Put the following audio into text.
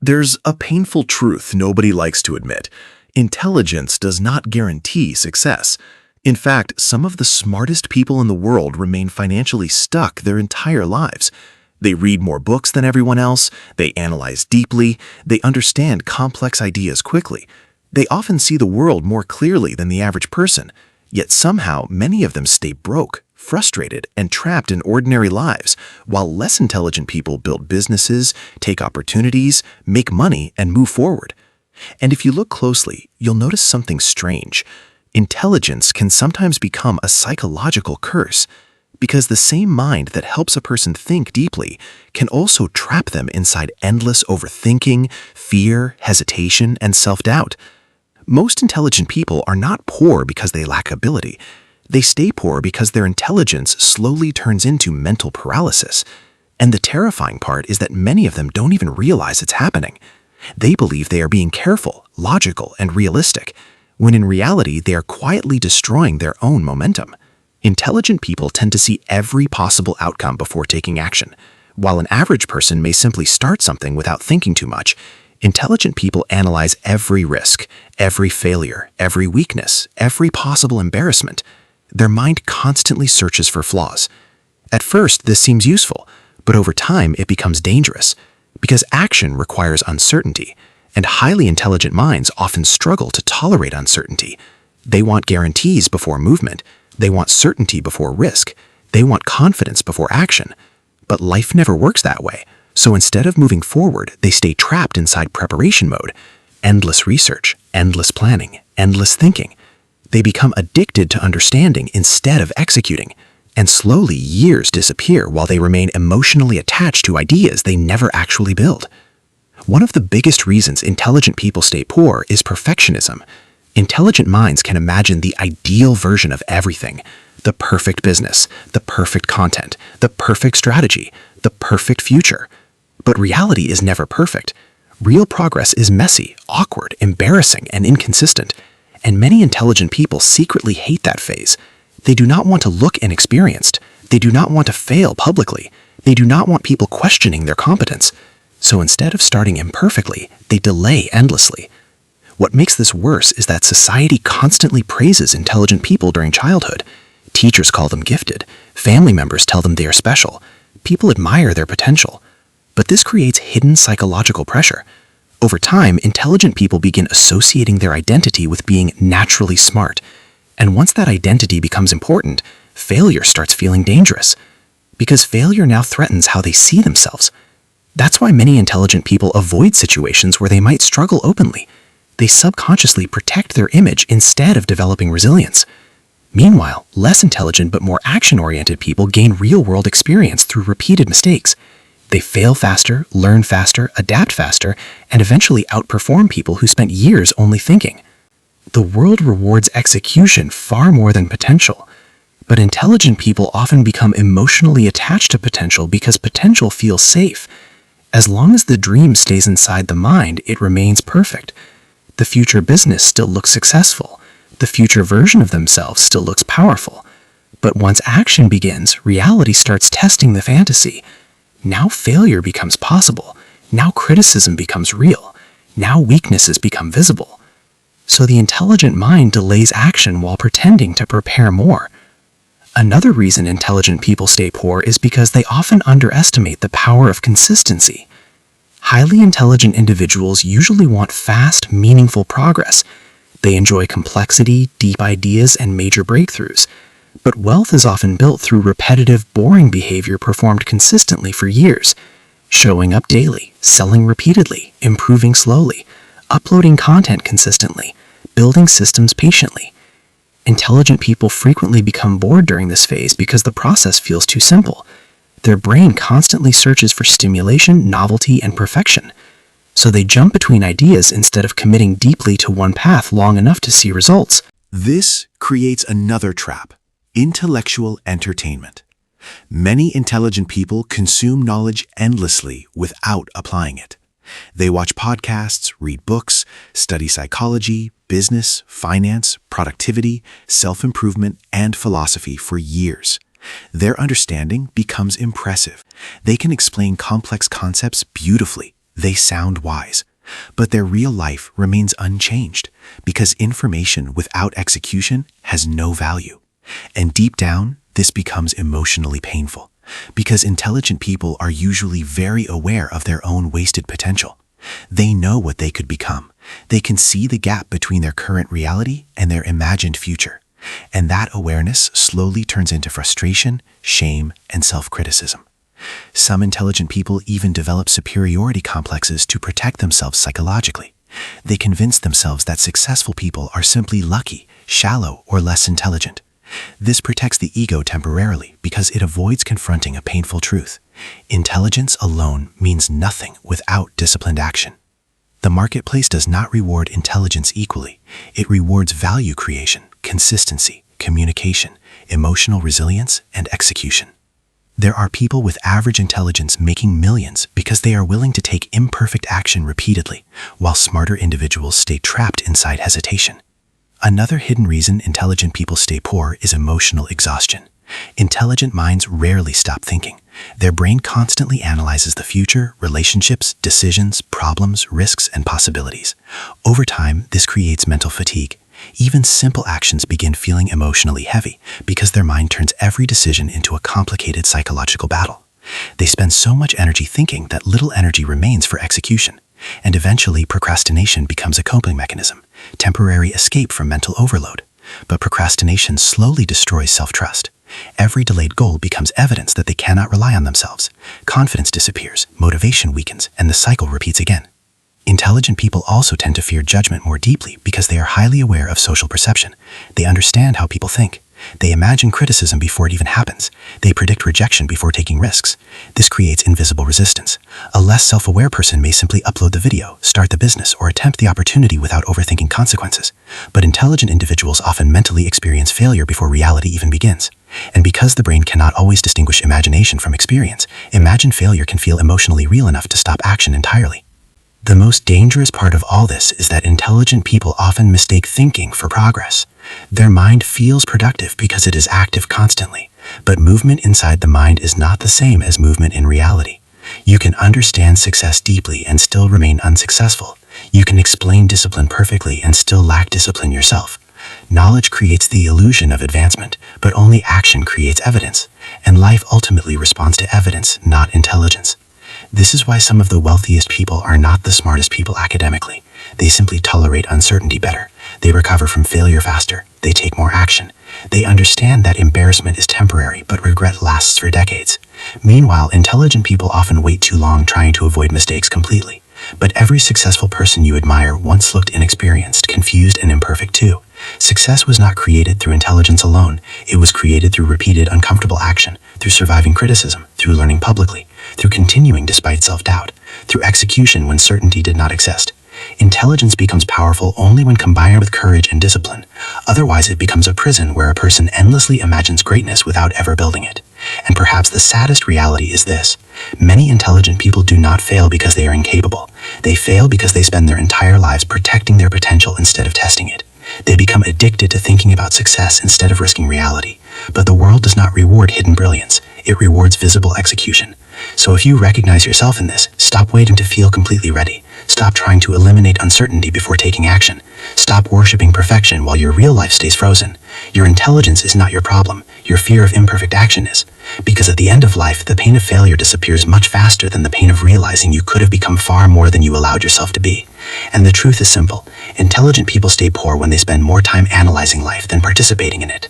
There's a painful truth nobody likes to admit. Intelligence does not guarantee success. In fact, some of the smartest people in the world remain financially stuck their entire lives. They read more books than everyone else, they analyze deeply, they understand complex ideas quickly. They often see the world more clearly than the average person, yet somehow many of them stay broke, frustrated, and trapped in ordinary lives, while less intelligent people build businesses, take opportunities, make money, and move forward. And if you look closely, you'll notice something strange. Intelligence can sometimes become a psychological curse, because the same mind that helps a person think deeply can also trap them inside endless overthinking, fear, hesitation, and self-doubt. Most intelligent people are not poor because they lack ability. They stay poor because their intelligence slowly turns into mental paralysis. And the terrifying part is that many of them don't even realize it's happening. They believe they are being careful, logical, and realistic, when in reality they are quietly destroying their own momentum. Intelligent people tend to see every possible outcome before taking action. While an average person may simply start something without thinking too much, intelligent people analyze every risk, every failure, every weakness, every possible embarrassment. Their mind constantly searches for flaws. At first, this seems useful, but over time it becomes dangerous, because action requires uncertainty, and highly intelligent minds often struggle to tolerate uncertainty. They want guarantees before movement. They want certainty before risk. They want confidence before action. But life never works that way. So instead of moving forward, they stay trapped inside preparation mode. Endless research, endless planning, endless thinking. They become addicted to understanding instead of executing. And slowly years disappear while they remain emotionally attached to ideas they never actually build. One of the biggest reasons intelligent people stay poor is perfectionism. Intelligent minds can imagine the ideal version of everything: the perfect business, the perfect content, the perfect strategy, the perfect future. But reality is never perfect. Real progress is messy, awkward, embarrassing, and inconsistent. And many intelligent people secretly hate that phase. They do not want to look inexperienced. They do not want to fail publicly. They do not want people questioning their competence. So instead of starting imperfectly, they delay endlessly. What makes this worse is that society constantly praises intelligent people during childhood. Teachers call them gifted. Family members tell them they are special. People admire their potential. But this creates hidden psychological pressure. Over time, intelligent people begin associating their identity with being naturally smart. And once that identity becomes important, failure starts feeling dangerous. Because failure now threatens how they see themselves. That's why many intelligent people avoid situations where they might struggle openly. They subconsciously protect their image instead of developing resilience. Meanwhile, less intelligent but more action-oriented people gain real-world experience through repeated mistakes. They fail faster, learn faster, adapt faster, and eventually outperform people who spent years only thinking. The world rewards execution far more than potential. But intelligent people often become emotionally attached to potential because potential feels safe. As long as the dream stays inside the mind, it remains perfect. The future business still looks successful. The future version of themselves still looks powerful. But once action begins, reality starts testing the fantasy. Now failure becomes possible. Now criticism becomes real. Now weaknesses become visible. So the intelligent mind delays action while pretending to prepare more. Another reason intelligent people stay poor is because they often underestimate the power of consistency. Highly intelligent individuals usually want fast, meaningful progress. They enjoy complexity, deep ideas, and major breakthroughs. But wealth is often built through repetitive, boring behavior performed consistently for years. Showing up daily, selling repeatedly, improving slowly, uploading content consistently, building systems patiently. Intelligent people frequently become bored during this phase because the process feels too simple. Their brain constantly searches for stimulation, novelty, and perfection. So they jump between ideas instead of committing deeply to one path long enough to see results. This creates another trap: intellectual entertainment. Many intelligent people consume knowledge endlessly without applying it. They watch podcasts, read books, study psychology, business, finance, productivity, self-improvement, and philosophy for years. Their understanding becomes impressive. They can explain complex concepts beautifully, They sound wise, but their real life remains unchanged because information without execution has no value. And deep down, this becomes emotionally painful because intelligent people are usually very aware of their own wasted potential. They know what they could become. They can see the gap between their current reality and their imagined future. And that awareness slowly turns into frustration, shame, and self-criticism. Some intelligent people even develop superiority complexes to protect themselves psychologically. They convince themselves that successful people are simply lucky, shallow, or less intelligent. This protects the ego temporarily because it avoids confronting a painful truth. Intelligence alone means nothing without disciplined action. The marketplace does not reward intelligence equally. It rewards value creation, consistency, communication, emotional resilience, and execution. There are people with average intelligence making millions because they are willing to take imperfect action repeatedly, while smarter individuals stay trapped inside hesitation. Another hidden reason intelligent people stay poor is emotional exhaustion. Intelligent minds rarely stop thinking. Their brain constantly analyzes the future, relationships, decisions, problems, risks, and possibilities. Over time, this creates mental fatigue. Even simple actions begin feeling emotionally heavy because their mind turns every decision into a complicated psychological battle. They spend so much energy thinking that little energy remains for execution. And eventually, procrastination becomes a coping mechanism, temporary escape from mental overload. But procrastination slowly destroys self-trust. Every delayed goal becomes evidence that they cannot rely on themselves. Confidence disappears, motivation weakens, and the cycle repeats again. Intelligent people also tend to fear judgment more deeply because they are highly aware of social perception. They understand how people think. They imagine criticism before it even happens. They predict rejection before taking risks. This creates invisible resistance. A less self-aware person may simply upload the video, start the business, or attempt the opportunity without overthinking consequences. But intelligent individuals often mentally experience failure before reality even begins. And because the brain cannot always distinguish imagination from experience, imagined failure can feel emotionally real enough to stop action entirely. The most dangerous part of all this is that intelligent people often mistake thinking for progress. Their mind feels productive because it is active constantly, but movement inside the mind is not the same as movement in reality. You can understand success deeply and still remain unsuccessful. You can explain discipline perfectly and still lack discipline yourself. Knowledge creates the illusion of advancement, but only action creates evidence, and life ultimately responds to evidence, not intelligence. This is why some of the wealthiest people are not the smartest people academically. They simply tolerate uncertainty better. They recover from failure faster. They take more action. They understand that embarrassment is temporary, but regret lasts for decades. Meanwhile, intelligent people often wait too long trying to avoid mistakes completely. But every successful person you admire once looked inexperienced, confused, and imperfect too. Success was not created through intelligence alone. It was created through repeated uncomfortable action, through surviving criticism, through learning publicly, through continuing despite self-doubt, through execution when certainty did not exist. Intelligence becomes powerful only when combined with courage and discipline. Otherwise, it becomes a prison where a person endlessly imagines greatness without ever building it. And perhaps the saddest reality is this: many intelligent people do not fail because they are incapable. They fail because they spend their entire lives protecting their potential instead of testing it. They become addicted to thinking about success instead of risking reality. But the world does not reward hidden brilliance. It rewards visible execution. So if you recognize yourself in this, stop waiting to feel completely ready. Stop trying to eliminate uncertainty before taking action. Stop worshiping perfection while your real life stays frozen. Your intelligence is not your problem. Your fear of imperfect action is. Because at the end of life, the pain of failure disappears much faster than the pain of realizing you could have become far more than you allowed yourself to be. And the truth is simple. Intelligent people stay poor when they spend more time analyzing life than participating in it.